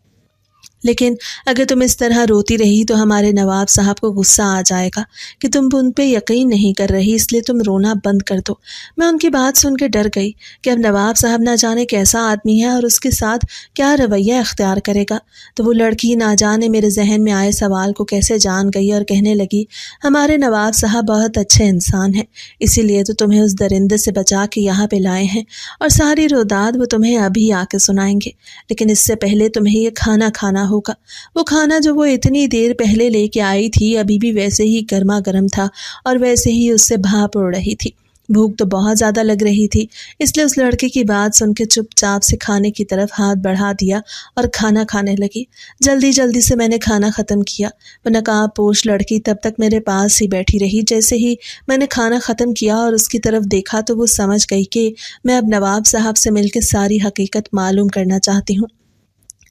A: لیکن اگر تم اس طرح روتی رہی تو ہمارے نواب صاحب کو غصہ آ جائے گا کہ تم ان پہ یقین نہیں کر رہی، اس لیے تم رونا بند کر دو۔ میں ان کی بات سن کے ڈر گئی کہ اب نواب صاحب نہ جانے کیسا آدمی ہے اور اس کے ساتھ کیا رویہ اختیار کرے گا۔ تو وہ لڑکی نہ جانے میرے ذہن میں آئے سوال کو کیسے جان گئی اور کہنے لگی، ہمارے نواب صاحب بہت اچھے انسان ہیں، اسی لیے تو تمہیں اس درندے سے بچا کے یہاں پہ لائے ہیں، اور ساری روداد وہ تمہیں ابھی آ کے سنائیں گے، لیکن اس سے پہلے تمہیں یہ کھانا کھانا ہوگا۔ وہ کھانا جو وہ اتنی دیر پہلے لے کے آئی تھی ابھی بھی ویسے ہی گرما گرم تھا اور ویسے ہی اس سے بھاپ اڑ رہی تھی۔ بھوک تو بہت زیادہ لگ رہی تھی، اس لیے اس لڑکے کی بات سن کے چپ چاپ سے کھانے کی طرف ہاتھ بڑھا دیا اور کھانا کھانے لگی۔ جلدی جلدی سے میں نے کھانا ختم کیا۔ وہ نقاب پوش لڑکی تب تک میرے پاس ہی بیٹھی رہی۔ جیسے ہی میں نے کھانا ختم کیا اور اس کی طرف دیکھا تو وہ سمجھ گئی کہ میں اب نواب صاحب سے مل کے ساری حقیقت معلوم کرنا چاہتی ہوں،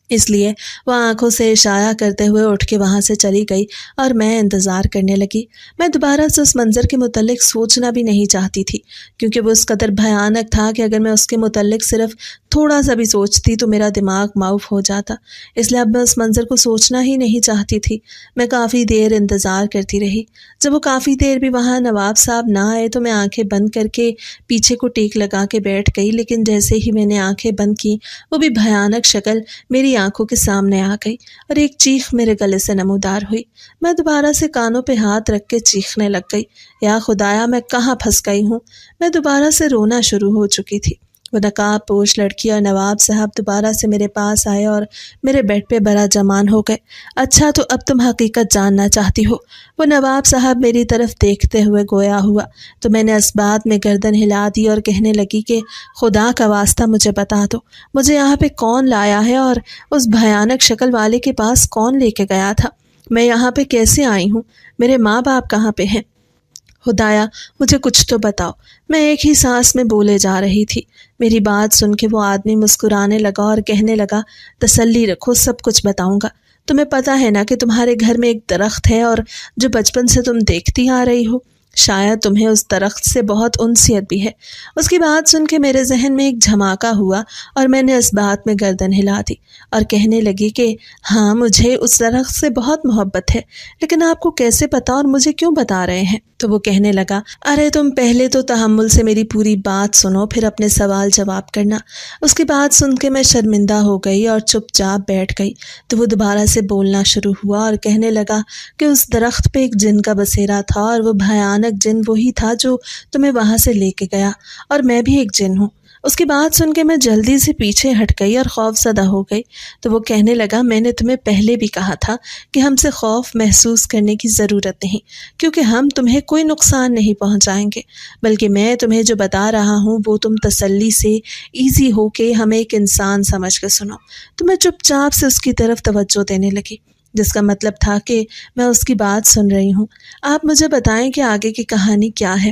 A: اس لیے وہ آنکھوں سے اشارہ کرتے ہوئے اٹھ کے وہاں سے چلی گئی اور میں انتظار کرنے لگی۔ میں دوبارہ سے اس منظر کے متعلق سوچنا بھی نہیں چاہتی تھی، کیونکہ وہ اس قدر بھیانک تھا کہ اگر میں اس کے متعلق صرف تھوڑا سا بھی سوچتی تو میرا دماغ معاف ہو جاتا، اس لیے اب میں اس منظر کو سوچنا ہی نہیں چاہتی تھی۔ میں کافی دیر انتظار کرتی رہی۔ جب وہ کافی دیر بھی وہاں نواب صاحب نہ آئے تو میں آنکھیں بند کر کے پیچھے کو ٹیک لگا کے بیٹھ گئی، لیکن جیسے ہی میں نے آنکھیں بند کی وہ بھی بھیانک شکل میری آنکھوں کے سامنے آ گئی اور ایک چیخ میرے گلے سے نمودار ہوئی۔ میں دوبارہ سے کانوں پہ ہاتھ رکھ کے چیخنے لگ گئی، یا خدایا میں کہاں پھنس گئی ہوں۔ میں دوبارہ سے رونا شروع ہو چکی تھی۔ وہ نقاب پوش لڑکی اور نواب صاحب دوبارہ سے میرے پاس آئے اور میرے بیڈ پہ برا جمان ہو گئے۔ اچھا تو اب تم حقیقت جاننا چاہتی ہو؟ وہ نواب صاحب میری طرف دیکھتے ہوئے گویا ہوا تو میں نے اس بات میں گردن ہلا دی اور کہنے لگی کہ خدا کا واسطہ مجھے بتا دو، مجھے یہاں پہ کون لایا ہے اور اس بھیانک شکل والے کے پاس کون لے کے گیا تھا؟ میں یہاں پہ کیسے آئی ہوں؟ میرے ماں باپ کہاں پہ ہیں؟ خدایا مجھے کچھ تو بتاؤ۔ میں ایک ہی سانس میں بولے جا رہی تھی۔ میری بات سن کے وہ آدمی مسکرانے لگا اور کہنے لگا، تسلی رکھو، سب کچھ بتاؤں گا۔ تمہیں پتہ ہے نا کہ تمہارے گھر میں ایک درخت ہے اور جو بچپن سے تم دیکھتی آ رہی ہو، شاید تمہیں اس درخت سے بہت انسیت بھی ہے۔ اس کی بات سن کے میرے ذہن میں ایک جھماکا ہوا اور میں نے اس بات میں گردن ہلا دی اور کہنے لگی کہ ہاں مجھے اس درخت سے بہت محبت ہے، لیکن آپ کو کیسے پتا اور مجھے کیوں بتا رہے ہیں؟ تو وہ کہنے لگا، ارے تم پہلے تو تحمل سے میری پوری بات سنو، پھر اپنے سوال جواب کرنا۔ اس کی بات سن کے میں شرمندہ ہو گئی اور چپ چاپ بیٹھ گئی۔ تو وہ دوبارہ سے بولنا شروع ہوا اور کہنے لگا کہ اس درخت پہ ایک جن کا بسیرا تھا اور وہ بھیانک جن وہی تھا جو تمہیں وہاں سے لے کے گیا، اور میں بھی ایک جن ہوں۔ اس کی بات سن کے میں جلدی سے پیچھے ہٹ گئی اور خوف زدہ ہو گئی۔ تو وہ کہنے لگا، میں نے تمہیں پہلے بھی کہا تھا کہ ہم سے خوف محسوس کرنے کی ضرورت نہیں، کیونکہ ہم تمہیں کوئی نقصان نہیں پہنچائیں گے، بلکہ میں تمہیں جو بتا رہا ہوں وہ تم تسلی سے ایزی ہو کے ہمیں ایک انسان سمجھ کے سنو۔ تو میں چپ چاپ سے اس کی طرف توجہ دینے لگی، جس کا مطلب تھا کہ میں اس کی بات سن رہی ہوں۔ آپ مجھے بتائیں کہ آگے کی کہانی کیا ہے؟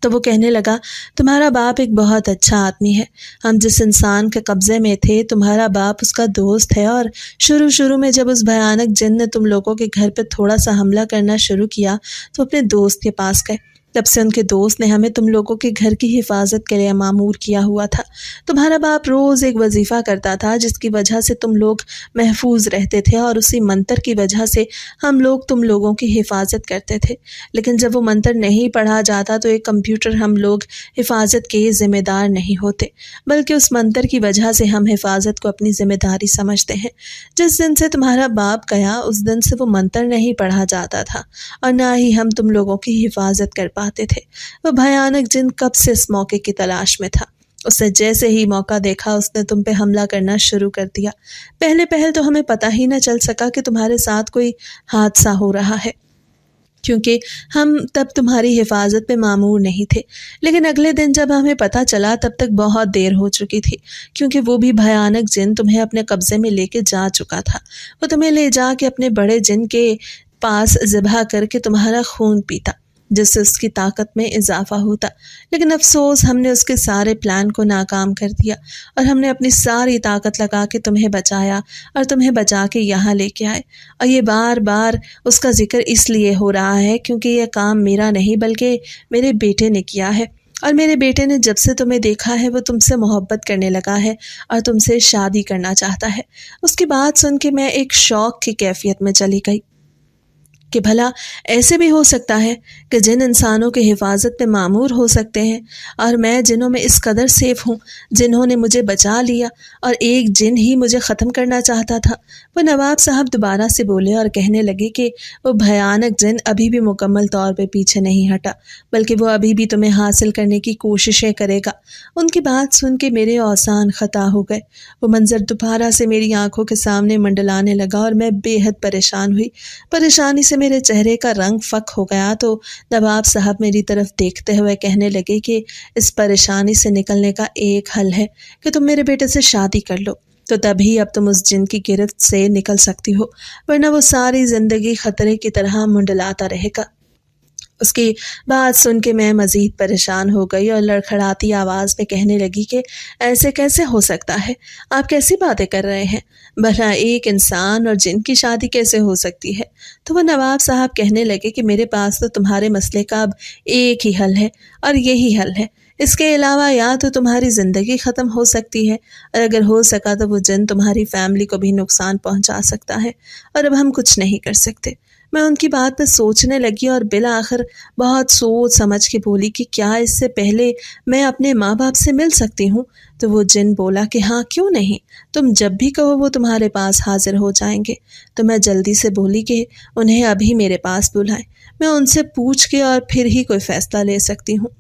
A: تو وہ کہنے لگا، تمہارا باپ ایک بہت اچھا آدمی ہے۔ ہم جس انسان کے قبضے میں تھے تمہارا باپ اس کا دوست ہے، اور شروع میں جب اس بھیانک جن نے تم لوگوں کے گھر پہ تھوڑا سا حملہ کرنا شروع کیا تو اپنے دوست کے پاس گئے۔ تب سے ان کے دوست نے ہمیں تم لوگوں کے گھر کی حفاظت کے لیے مامور کیا ہوا تھا۔ تمہارا باپ روز ایک وظیفہ کرتا تھا جس کی وجہ سے تم لوگ محفوظ رہتے تھے، اور اسی منتر کی وجہ سے ہم لوگ تم لوگوں کی حفاظت کرتے تھے۔ لیکن جب وہ منتر نہیں پڑھا جاتا تو ایک کمپیوٹر ہم لوگ حفاظت کے ذمہ دار نہیں ہوتے، بلکہ اس منتر کی وجہ سے ہم حفاظت کو اپنی ذمہ داری سمجھتے ہیں۔ جس دن سے تمہارا باپ گیا اس دن سے وہ منتر نہیں پڑھا جاتا تھا، اور نہ ہی ہم تم لوگوں کی حفاظت کر پاتے تھے۔ وہ بھیانک جن کب سے اس موقع کی تلاش میں تھا۔ اس نے جیسے ہی موقع دیکھا اس نے تم پہ حملہ کرنا شروع کر دیا۔ پہلے تو ہمیں پتہ ہی نہ چل سکا کہ تمہارے ساتھ کوئی حادثہ ہو رہا ہے، کیونکہ ہم تب تمہاری حفاظت پہ مامور نہیں تھے۔ لیکن اگلے دن جب ہمیں پتہ چلا تب تک بہت دیر ہو چکی تھی، کیونکہ وہ بھی بھیانک جن تمہیں اپنے قبضے میں لے کے جا چکا تھا۔ وہ تمہیں لے جا کے اپنے بڑے جن کے پاس ذبح کر کے تمہارا خون پیتا، جس سے اس کی طاقت میں اضافہ ہوتا۔ لیکن افسوس ہم نے اس کے سارے پلان کو ناکام کر دیا، اور ہم نے اپنی ساری طاقت لگا کے تمہیں بچایا اور تمہیں بچا کے یہاں لے کے آئے۔ اور یہ بار بار اس کا ذکر اس لیے ہو رہا ہے کیونکہ یہ کام میرا نہیں بلکہ میرے بیٹے نے کیا ہے۔ اور میرے بیٹے نے جب سے تمہیں دیکھا ہے وہ تم سے محبت کرنے لگا ہے اور تم سے شادی کرنا چاہتا ہے۔ اس کی بات سن کے میں ایک شوق کی کیفیت میں چلی گئی کہ بھلا ایسے بھی ہو سکتا ہے کہ جن انسانوں کی حفاظت میں معمور ہو سکتے ہیں اور میں جنوں میں اس قدر سیف ہوں، جنہوں نے مجھے بچا لیا اور ایک جن ہی مجھے ختم کرنا چاہتا تھا۔ وہ نواب صاحب دوبارہ سے بولے اور کہنے لگے کہ وہ بھیانک جن ابھی بھی مکمل طور پہ پیچھے نہیں ہٹا، بلکہ وہ ابھی بھی تمہیں حاصل کرنے کی کوششیں کرے گا۔ ان کی بات سن کے میرے اوسان خطا ہو گئے۔ وہ منظر دوبارہ سے میری آنکھوں کے سامنے منڈلانے لگا اور میں بے حد پریشان ہوئی۔ پریشانی سے میرے چہرے کا رنگ فک ہو گیا تو نواب صاحب میری طرف دیکھتے ہوئے کہنے لگے کہ اس پریشانی سے نکلنے کا ایک حل ہے کہ تم میرے بیٹے سے شادی کر لو، تو تبھی اب تم اس جن کی گرفت سے نکل سکتی ہو، ورنہ وہ ساری زندگی خطرے کی طرح منڈلاتا رہے گا۔ اس کی بات سن کے میں مزید پریشان ہو گئی اور لڑکھڑاتی آواز میں کہنے لگی کہ ایسے کیسے ہو سکتا ہے؟ آپ کیسی باتیں کر رہے ہیں؟ بھلا ایک انسان اور جن کی شادی کیسے ہو سکتی ہے؟ تو وہ نواب صاحب کہنے لگے کہ میرے پاس تو تمہارے مسئلے کا اب ایک ہی حل ہے اور یہی حل ہے۔ اس کے علاوہ یا تو تمہاری زندگی ختم ہو سکتی ہے، اور اگر ہو سکا تو وہ جن تمہاری فیملی کو بھی نقصان پہنچا سکتا ہے، اور اب ہم کچھ نہیں کر سکتے۔ میں ان کی بات پہ سوچنے لگی اور بالآخر بہت سوچ سمجھ کے بولی کہ کیا اس سے پہلے میں اپنے ماں باپ سے مل سکتی ہوں؟ تو وہ جن بولا کہ ہاں، کیوں نہیں، تم جب بھی کہو وہ تمہارے پاس حاضر ہو جائیں گے۔ تو میں جلدی سے بولی کہ انہیں ابھی میرے پاس بلائیں، میں ان سے پوچھ کے اور پھر ہی کوئی فیصلہ لے سکتی ہوں۔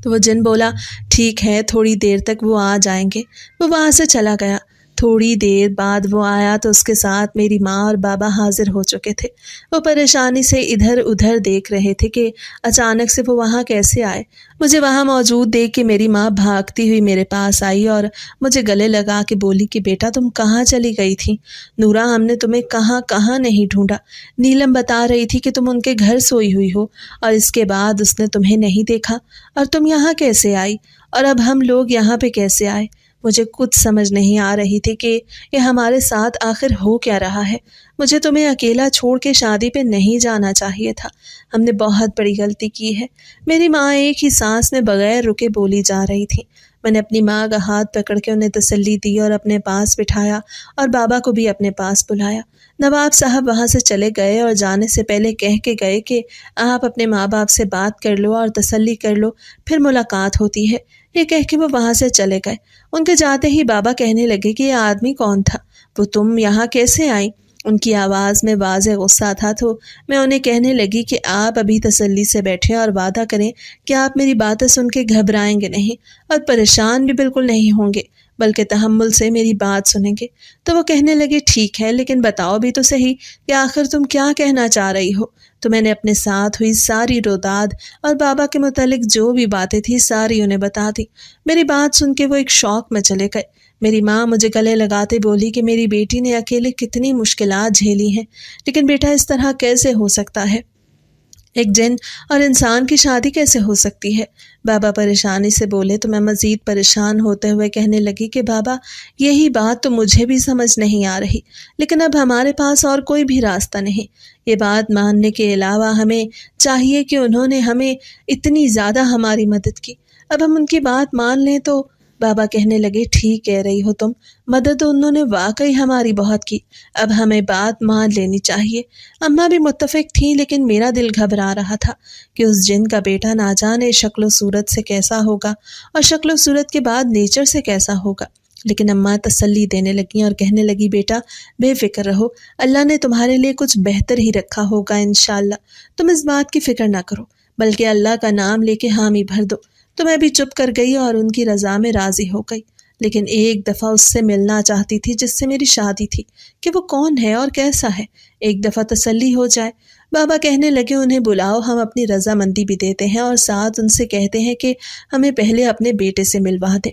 A: تو وہ جن بولا ٹھیک ہے، تھوڑی دیر تک وہ آ جائیں گے۔ وہ وہاں سے چلا گیا۔ تھوڑی دیر بعد وہ آیا تو اس کے ساتھ میری ماں اور بابا حاضر ہو چکے تھے۔ وہ پریشانی سے ادھر ادھر دیکھ رہے تھے کہ اچانک سے وہ وہاں کیسے آئے۔ مجھے وہاں موجود دیکھ کے میری ماں بھاگتی ہوئی میرے پاس آئی اور مجھے گلے لگا کے بولی کہ بیٹا تم کہاں چلی گئی تھی؟ نورا، ہم نے تمہیں کہاں کہاں نہیں ڈھونڈا۔ نیلم بتا رہی تھی کہ تم ان کے گھر سوئی ہوئی ہو اور اس کے بعد اس نے تمہیں نہیں دیکھا، اور تم یہاں کیسے آئی، اور اب ہم لوگ یہاں پہ کیسے آئے؟ مجھے کچھ سمجھ نہیں آ رہی تھی کہ یہ ہمارے ساتھ آخر ہو کیا رہا ہے۔ مجھے تمہیں اکیلا چھوڑ کے شادی پہ نہیں جانا چاہیے تھا۔ ہم نے بہت بڑی غلطی کی ہے۔ میری ماں ایک ہی سانس میں بغیر رکے بولی جا رہی تھی۔ میں نے اپنی ماں کا ہاتھ پکڑ کے انہیں تسلی دی اور اپنے پاس بٹھایا اور بابا کو بھی اپنے پاس بلایا۔ نواب صاحب وہاں سے چلے گئے اور جانے سے پہلے کہہ کے گئے کہ آپ اپنے ماں باپ سے بات کر لو اور تسلی کر لو، پھر ملاقات ہوتی ہے۔ یہ کہہ کے وہ وہاں سے چلے گئے۔ ان کے جاتے ہی بابا کہنے لگے کہ یہ آدمی کون تھا؟ وہ تم یہاں کیسے آئیں؟ ان کی آواز میں واضح غصہ تھا تو میں انہیں کہنے لگی کہ آپ ابھی تسلی سے بیٹھیں اور وعدہ کریں کہ آپ میری باتیں سن کے گھبرائیں گے نہیں اور پریشان بھی بالکل نہیں ہوں گے، بلکہ تحمل سے میری بات سنیں گے۔ تو وہ کہنے لگے ٹھیک ہے، لیکن بتاؤ بھی تو صحیح کہ آخر تم کیا کہنا چاہ رہی ہو؟ تو میں نے اپنے ساتھ ہوئی ساری روداد اور بابا کے متعلق جو بھی باتیں تھیں ساری انہیں بتا دی۔ میری بات سن کے وہ ایک شوق میں چلے گئے۔ میری ماں مجھے گلے لگاتے بولی کہ میری بیٹی نے اکیلے کتنی مشکلات جھیلی ہیں، لیکن بیٹا اس طرح کیسے ہو سکتا ہے؟ ایک جن اور انسان کی شادی کیسے ہو سکتی ہے؟ بابا پریشانی سے بولے تو میں مزید پریشان ہوتے ہوئے کہنے لگی کہ بابا یہی بات تو مجھے بھی سمجھ نہیں آ رہی، لیکن اب ہمارے پاس اور کوئی بھی راستہ نہیں۔ یہ بات ماننے کے علاوہ ہمیں چاہیے کہ انہوں نے ہمیں اتنی زیادہ ہماری مدد کی، اب ہم ان کی بات مان لیں تو؟ بابا کہنے لگے ٹھیک کہہ رہی ہو تم، مدد تو انہوں نے واقعی ہماری بہت کی، اب ہمیں بات مان لینی چاہیے۔ اماں بھی متفق تھیں، لیکن میرا دل گھبرا رہا تھا کہ اس جن کا بیٹا نہ جانے شکل و صورت سے کیسا ہوگا اور شکل و صورت کے بعد نیچر سے کیسا ہوگا۔ لیکن اماں تسلی دینے لگیں اور کہنے لگی بیٹا بے فکر رہو، اللہ نے تمہارے لیے کچھ بہتر ہی رکھا ہوگا انشاءاللہ، تم اس بات کی فکر نہ کرو، بلکہ اللہ کا نام لے کے حامی بھر دو۔ تو میں بھی چپ کر گئی اور ان کی رضا میں راضی ہو گئی، لیکن ایک دفعہ اس سے ملنا چاہتی تھی جس سے میری شادی تھی، کہ وہ کون ہے اور کیسا ہے، ایک دفعہ تسلی ہو جائے۔ بابا کہنے لگے انہیں بلاؤ، ہم اپنی رضامندی بھی دیتے ہیں اور ساتھ ان سے کہتے ہیں کہ ہمیں پہلے اپنے بیٹے سے ملوا دیں۔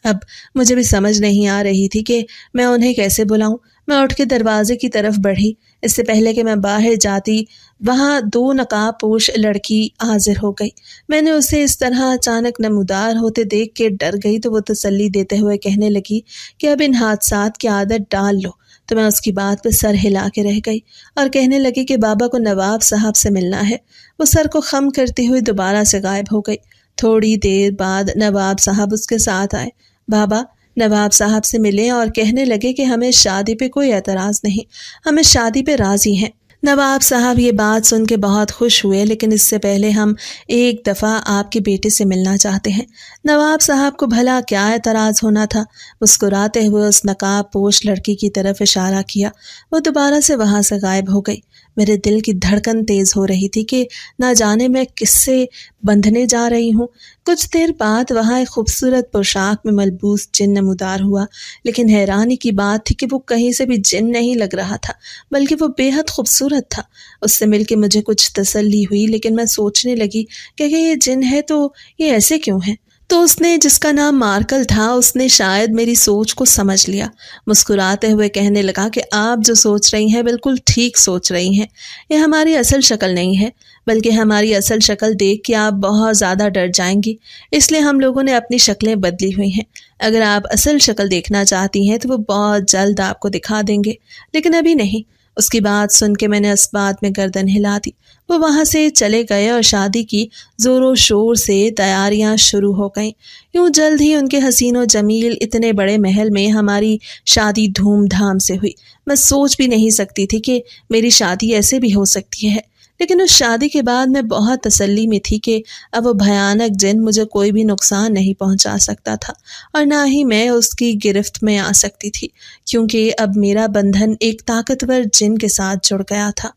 A: اب مجھے بھی سمجھ نہیں آ رہی تھی کہ میں انہیں کیسے بلاؤں۔ میں اٹھ کے دروازے کی طرف بڑھی۔ اس سے پہلے کہ میں باہر جاتی وہاں 2 نقاب پوش لڑکی حاضر ہو گئی۔ میں نے اسے اس طرح اچانک نمودار ہوتے دیکھ کے ڈر گئی تو وہ تسلی دیتے ہوئے کہنے لگی کہ اب ان حادثات کی عادت ڈال لو۔ تو میں اس کی بات پہ سر ہلا کے رہ گئی اور کہنے لگی کہ بابا کو نواب صاحب سے ملنا ہے۔ وہ سر کو خم کرتی ہوئی دوبارہ سے غائب ہو گئی۔ تھوڑی دیر بعد نواب صاحب اس کے ساتھ آئے۔ بابا نواب صاحب سے ملے اور کہنے لگے کہ ہمیں شادی پہ کوئی اعتراض نہیں، ہمیں شادی پہ راضی ہیں۔ نواب صاحب یہ بات سن کے بہت خوش ہوئے، لیکن اس سے پہلے ہم ایک دفعہ آپ کے بیٹے سے ملنا چاہتے ہیں۔ نواب صاحب کو بھلا کیا اعتراض ہونا تھا؟ مسکراتے ہوئے اس نقاب پوش لڑکی کی طرف اشارہ کیا۔ وہ دوبارہ سے وہاں سے غائب ہو گئی۔ میرے دل کی دھڑکن تیز ہو رہی تھی کہ نہ جانے میں کس سے بندھنے جا رہی ہوں۔ کچھ دیر بعد وہاں ایک خوبصورت پوشاک میں ملبوس جن نمودار ہوا، لیکن حیرانی کی بات تھی کہ وہ کہیں سے بھی جن نہیں لگ رہا تھا، بلکہ وہ بے حد خوبصورت تھا۔ اس سے مل کے مجھے کچھ تسلی ہوئی، لیکن میں سوچنے لگی کہ اگر یہ جن ہے تو یہ ایسے کیوں ہے؟ تو اس نے، جس کا نام مارکل تھا، اس نے شاید میری سوچ کو سمجھ لیا۔ مسکراتے ہوئے کہنے لگا کہ آپ جو سوچ رہی ہیں بالکل ٹھیک سوچ رہی ہیں۔ یہ ہماری اصل شکل نہیں ہے، بلکہ ہماری اصل شکل دیکھ کے آپ بہت زیادہ ڈر جائیں گی، اس لیے ہم لوگوں نے اپنی شکلیں بدلی ہوئی ہیں۔ اگر آپ اصل شکل دیکھنا چاہتی ہیں تو وہ بہت جلد آپ کو دکھا دیں گے، لیکن ابھی نہیں۔ اس کی بات سن کے میں نے اس بات میں گردن ہلا دی۔ وہ وہاں سے چلے گئے اور شادی کی زور و شور سے تیاریاں شروع ہو گئیں۔ یوں جلد ہی ان کے حسین و جمیل اتنے بڑے محل میں ہماری شادی دھوم دھام سے ہوئی۔ میں سوچ بھی نہیں سکتی تھی کہ میری شادی ایسے بھی ہو سکتی ہے، لیکن اس شادی کے بعد میں بہت تسلی میں تھی کہ اب وہ بھیانک جن مجھے کوئی بھی نقصان نہیں پہنچا سکتا تھا، اور نہ ہی میں اس کی گرفت میں آ سکتی تھی، کیونکہ اب میرا بندھن ایک طاقتور جن کے ساتھ جڑ گیا تھا۔